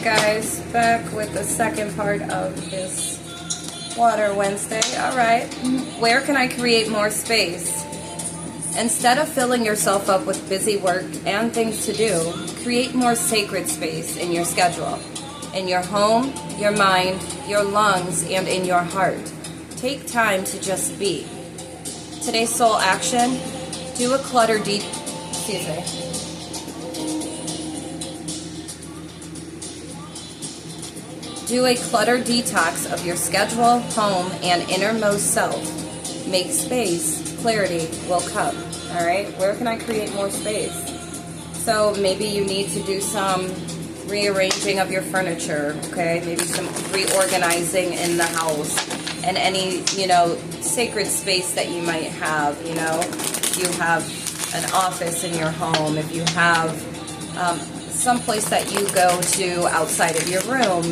guys, back with the second part of this Water Wednesday. Alright, where can I create more space? Instead of filling yourself up with busy work and things to do, create more sacred space in your schedule, in your home, your mind, your lungs, and in your heart. Take time to just be. Today's soul action, do a clutter Do a clutter detox of your schedule, home, and innermost self. Make space, clarity will come. Alright, where can I create more space? So maybe you need to do some rearranging of your furniture, okay? Maybe some reorganizing in the house and any, sacred space that you might have, If you have an office in your home, if you have someplace that you go to outside of your room,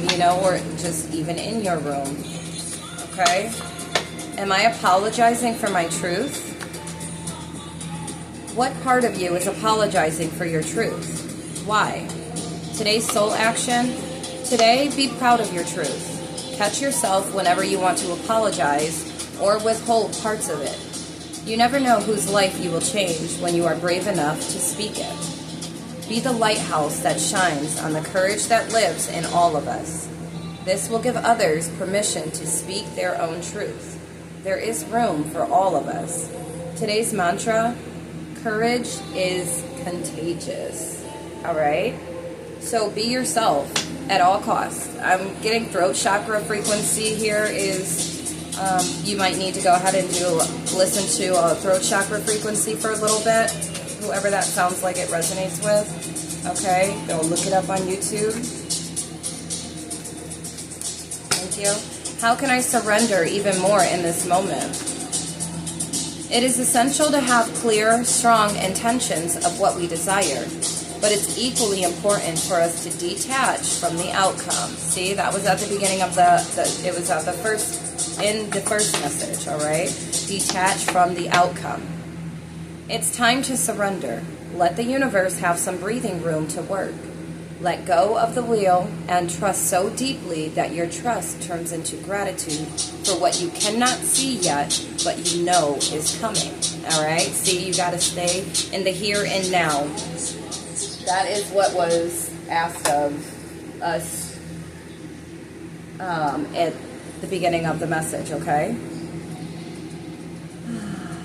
or just even in your room, okay? Am I apologizing for my truth? What part of you is apologizing for your truth? Why? Today's soul action, today be proud of your truth. Catch yourself whenever you want to apologize or withhold parts of it. You never know whose life you will change when you are brave enough to speak it. Be the lighthouse that shines on the courage that lives in all of us. This will give others permission to speak their own truth. There is room for all of us. Today's mantra, courage is contagious. All right? So be yourself at all costs. I'm getting throat chakra frequency here is, you might need to go ahead and listen to a throat chakra frequency for a little bit. Whoever that sounds like it resonates with, okay? Go look it up on YouTube. Thank you. How can I surrender even more in this moment? It is essential to have clear, strong intentions of what we desire, but it's equally important for us to detach from the outcome. See, that was at the beginning of it was at the first message, all right? Detach from the outcome. It's time to surrender. Let the universe have some breathing room to work. Let go of the wheel and trust so deeply that your trust turns into gratitude for what you cannot see yet, but you know is coming. All right? See, you got to stay in the here and now. That is what was asked of us at the beginning of the message, okay?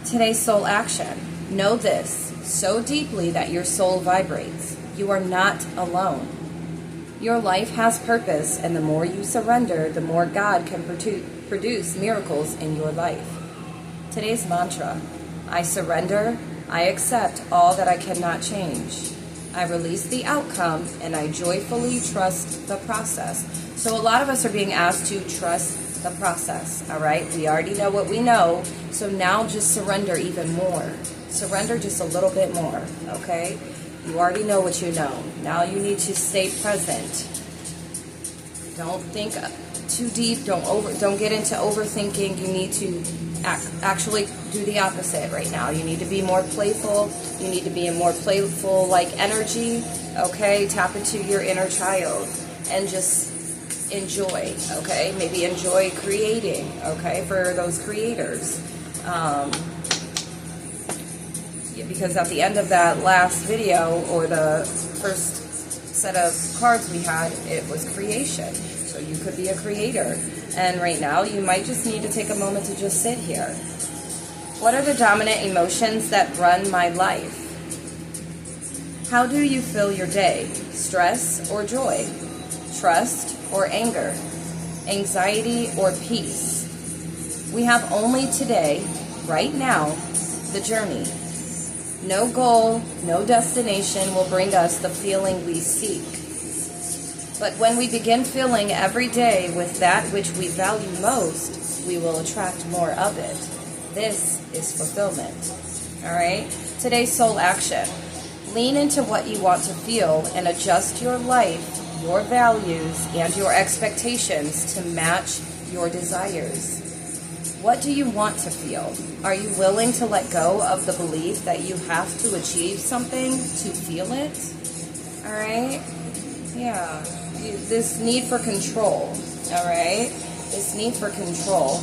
Today's soul action. Know this so deeply that your soul vibrates. You are not alone. Your life has purpose, and the more you surrender, the more God can produce miracles in your life. Today's mantra, I surrender, I accept all that I cannot change. I release the outcome, and I joyfully trust the process. So a lot of us are being asked to trust the process, all right? We already know what we know, so now just surrender even more. Surrender just a little bit more, okay? You already know what you know. Now you need to stay present. Don't think too deep. Don't get into overthinking. You need to actually do the opposite right now. You need to be more playful. You need to be in more playful energy, okay? Tap into your inner child and just enjoy, okay? Maybe enjoy creating, okay, for those creators. Because at the end of that last video, or the first set of cards we had, it was creation. So you could be a creator. And right now, you might just need to take a moment to just sit here. What are the dominant emotions that run my life? How do you fill your day? Stress or joy? Trust or anger? Anxiety or peace? We have only today, right now, the journey. No goal, no destination will bring us the feeling we seek. But when we begin filling every day with that which we value most, we will attract more of it. This is fulfillment. All right? Today's soul action. Lean into what you want to feel and adjust your life, your values, and your expectations to match your desires. What do you want to feel? Are you willing to let go of the belief that you have to achieve something to feel it? All right? Yeah. this need for control, all right? This need for control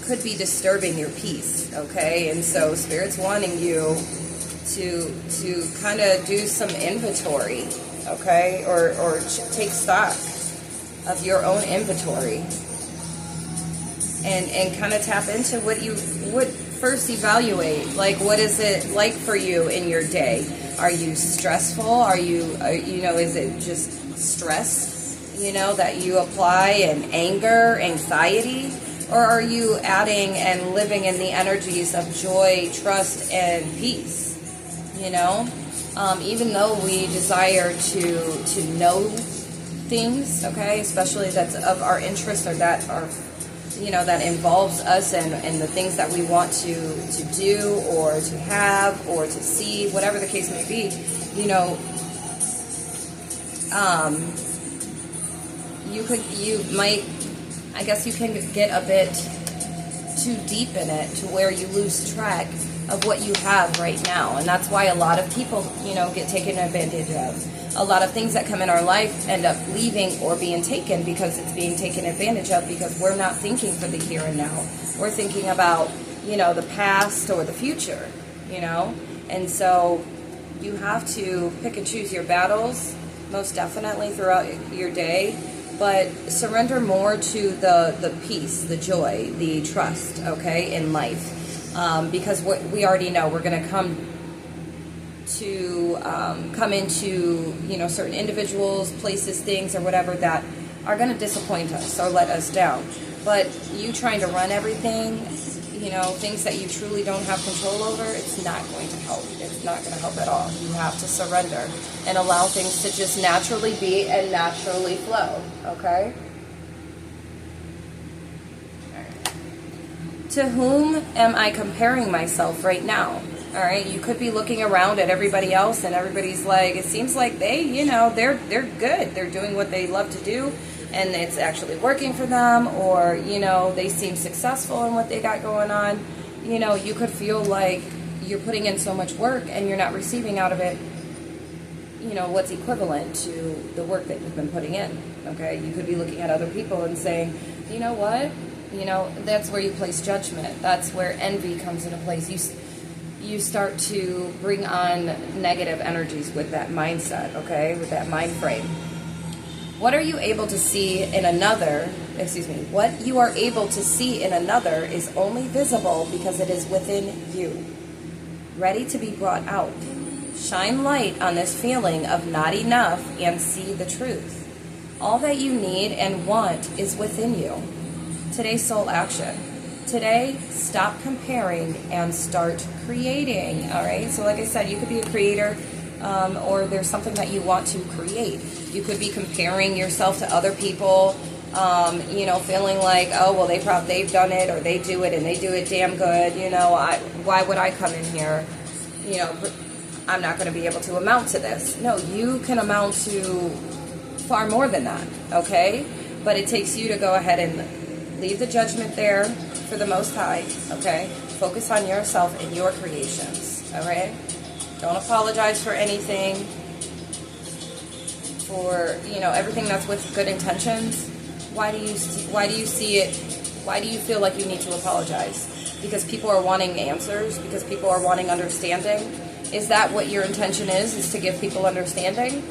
could be disturbing your peace, okay? And so Spirit's wanting you to kind of do some inventory, okay? Or take stock of your own inventory and kind of tap into what you would first evaluate. Like, what is it like for you in your day? Are you stressful? Are you know, is it just stress, you know, that you apply, and anger, anxiety? Or are you adding and living in the energies of joy, trust, and peace? You know, even though we desire to know things, okay, especially that's of our interest, or that are, you know, that involves us and the things that we want to do or to have or to see, whatever the case may be, you know, I guess you can get a bit too deep in it to where you lose track of what you have right now. And that's why a lot of people, you know, get taken advantage of. A lot of things that come in our life end up leaving or being taken because it's being taken advantage of, because we're not thinking for the here and now. We're thinking about, you know, the past or the future, you know. And so you have to pick and choose your battles, most definitely, throughout your day. But surrender more to the peace, the joy, the trust, okay, in life. Because we already know we're going to come into, you know, certain individuals, places, things, or whatever that are going to disappoint us or let us down. But you trying to run everything, you know, things that you truly don't have control over, it's not going to help. It's not going to help at all. You have to surrender and allow things to just naturally be and naturally flow, okay? To whom am I comparing myself right now? All right, you could be looking around at everybody else, and everybody's like, it seems like they, you know, they're good. They're doing what they love to do, and it's actually working for them, or, you know, they seem successful in what they got going on. You know, you could feel like you're putting in so much work and you're not receiving out of it, you know, what's equivalent to the work that you've been putting in, okay? You could be looking at other people and saying, you know what? You know, that's where you place judgment. That's where envy comes into place. You start to bring on negative energies with that mindset, okay, with that mind frame. What are you able to see in another, what you are able to see in another is only visible because it is within you, ready to be brought out. Shine light on this feeling of not enough and see the truth. All that you need and want is within you. Today's soul action. Today, stop comparing and start creating, all right? So like I said, you could be a creator, or there's something that you want to create. You could be comparing yourself to other people, you know, feeling like, oh, well, they've done it, or they do it, and they do it damn good, you know, why would I come in here? You know, I'm not going to be able to amount to this. No, you can amount to far more than that, okay? But it takes you to go ahead and leave the judgment there for the Most High, okay? Focus on yourself and your creations, all right? Don't apologize for anything, for, you know, everything that's with good intentions. Why do you see it? Why do you feel like you need to apologize? Because people are wanting answers? Because people are wanting understanding? Is that what your intention is to give people understanding?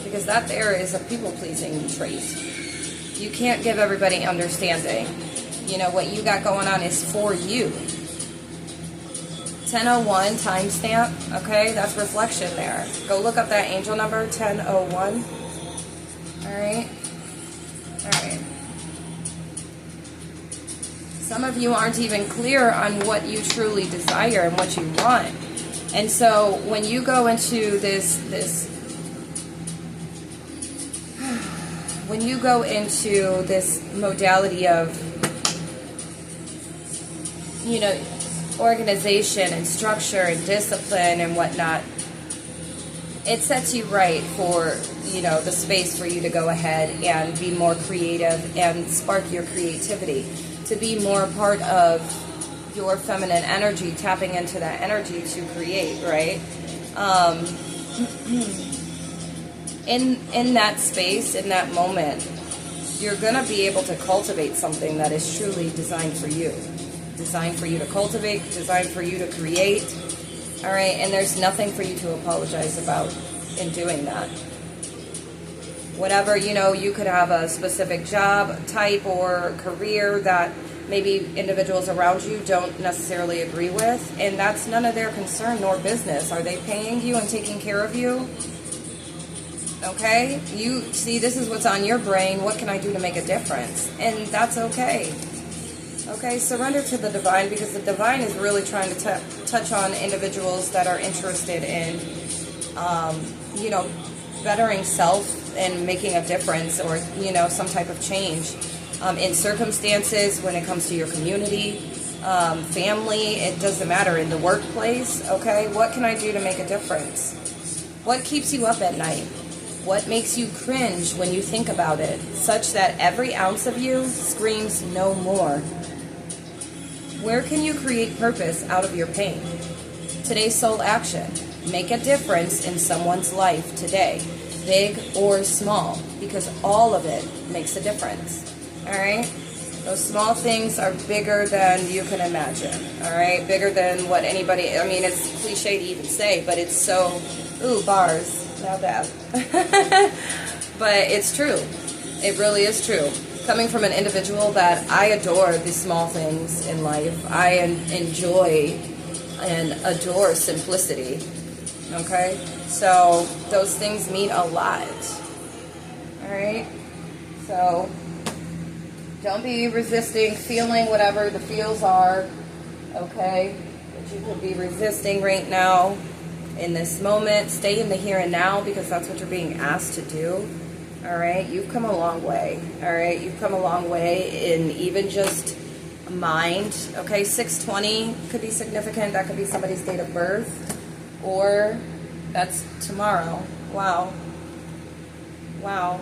Because that there is a people-pleasing trait. You can't give everybody understanding. You know, what you got going on is for you. 1001 timestamp, okay? That's reflection there. Go look up that angel number, 1001. All right? All right. Some of you aren't even clear on what you truly desire and what you want. And so when you go into when you go into this modality of, you know, organization and structure and discipline and whatnot, it sets you right for, you know, the space for you to go ahead and be more creative and spark your creativity, to be more a part of your feminine energy, tapping into that energy to create, right? in that space, in that moment, you're going to be able to cultivate something that is truly designed for you. Designed for you to cultivate, designed for you to create. All right, and there's nothing for you to apologize about in doing that. Whatever, you could have a specific job type or career that maybe individuals around you don't necessarily agree with, and that's none of their concern nor business. Are they paying you and taking care of you? Okay? You see, this is what's on your brain. What can I do to make a difference? And that's okay. Okay, surrender to the divine, because the divine is really trying to touch on individuals that are interested in, bettering self and making a difference, or, some type of change in circumstances when it comes to your community, family, it doesn't matter, in the workplace. Okay, what can I do to make a difference? What keeps you up at night? What makes you cringe when you think about it, such that every ounce of you screams no more? Where can you create purpose out of your pain? Today's soul action. Make a difference in someone's life today, big or small, because all of it makes a difference. All right? Those small things are bigger than you can imagine. All right? Bigger than what anybody, it's cliche to even say, but it's so, bars, not bad. But it's true. It really is true. Coming from an individual that I adore the small things in life, I enjoy and adore simplicity. Okay? So those things mean a lot. Alright? So don't be resisting feeling whatever the feels are. Okay? That you could be resisting right now in this moment. Stay in the here and now, because that's what you're being asked to do. All right, you've come a long way. All right, you've come a long way in even just mind. Okay, 620 could be significant. That could be somebody's date of birth, or that's tomorrow. Wow. Wow.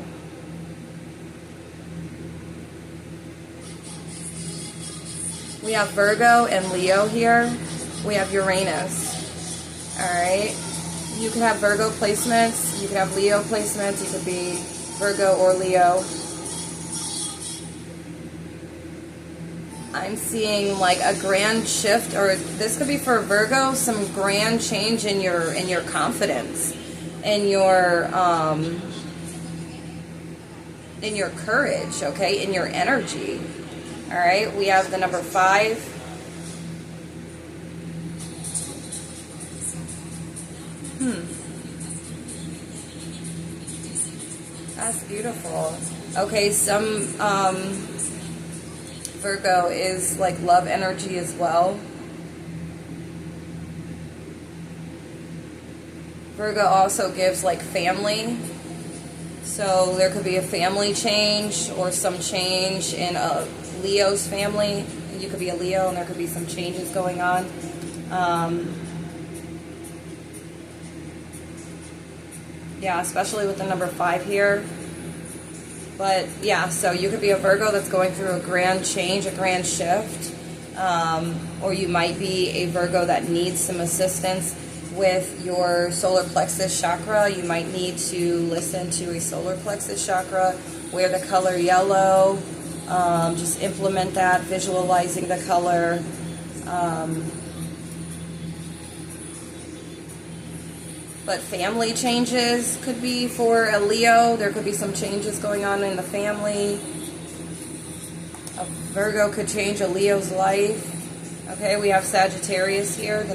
We have Virgo and Leo here. We have Uranus. All right, you could have Virgo placements. You could have Leo placements. You could be Virgo or Leo. I'm seeing like a grand shift, or this could be for Virgo, some grand change in your confidence, in your courage, okay, in your energy. All right, we have the number 5. That's beautiful. Okay, some Virgo is like love energy as well. Virgo also gives like family. So there could be a family change or some change in a Leo's family. You could be a Leo and there could be some changes going on. Yeah, especially with the number 5 here. But yeah, so you could be a Virgo that's going through a grand change, a grand shift. Or you might be a Virgo that needs some assistance with your solar plexus chakra. You might need to listen to a solar plexus chakra, wear the color yellow, just implement that, visualizing the color. But family changes could be for a Leo. There could be some changes going on in the family. A Virgo could change a Leo's life. Okay, we have Sagittarius here.